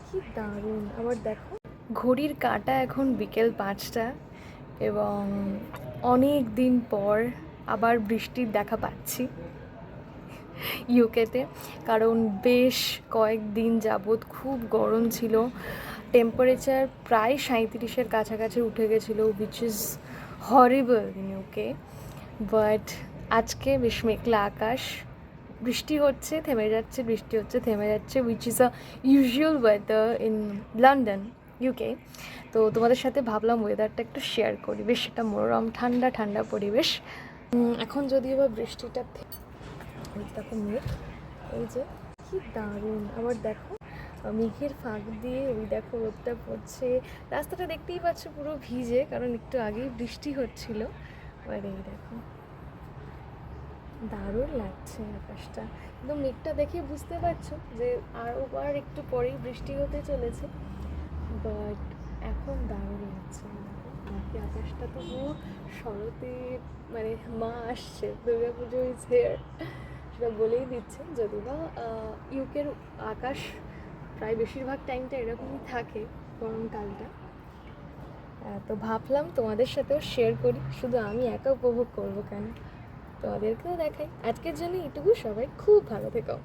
কি দারুণ! আবার দেখো, ঘড়ির কাঁটা এখন বিকেল 5টা এবং অনেক দিন পর আবার বৃষ্টির দেখা পাচ্ছি ইউকেতে। কারণ বেশ কয়েকদিন যাবৎ খুব গরম ছিল, টেম্পারেচার প্রায় 37-এর কাছাকাছি উঠে গেছিলো, which is horrible in UK. But আজকে বেশ মেঘলা আকাশ, বৃষ্টি হচ্ছে থেমে যাচ্ছে, বৃষ্টি হচ্ছে থেমে যাচ্ছে, which is a usual weather in London, UK. তো তোমাদের সাথে ভাবলাম ওয়েদারটা একটু শেয়ার করি। বেশ একটা মনোরম ঠান্ডা ঠান্ডা পরিবেশ। এখন যদিও বা বৃষ্টিটা দেখো মেঘ, এই যে কি দারুণ! আবার দেখো মেঘের ফাঁক দিয়ে ওই দেখো রোদটা পড়ছে, রাস্তাটা দেখতেই পাচ্ছ পুরো ভিজে, কারণ একটু আগেই বৃষ্টি হচ্ছিল। আর এই দেখো দারুণ লাগছে আকাশটা, কিন্তু মেঘটা দেখে বুঝতে পারছো যে আরোবার একটু পরেই বৃষ্টি হতে চলেছে। বাট এখন দারুণ লাগছে, বাকি আকাশটা তো পুরো শরতে, মানে মা আসছে, দুর্গা পুজো ইজ হেয়ার, সেটা বলেই দিচ্ছে। যদি বা ইউকের আকাশ প্রায় বেশিরভাগ টাইমটা এরকমই থাকে গরমকালটা। তো ভাবলাম তোমাদের সাথেও শেয়ার করি, শুধু আমি একা উপভোগ করবো কেন, তোমাদেরকেও দেখাই। আজকের জন্য এটুকু, সবাই খুব ভালো থেকো।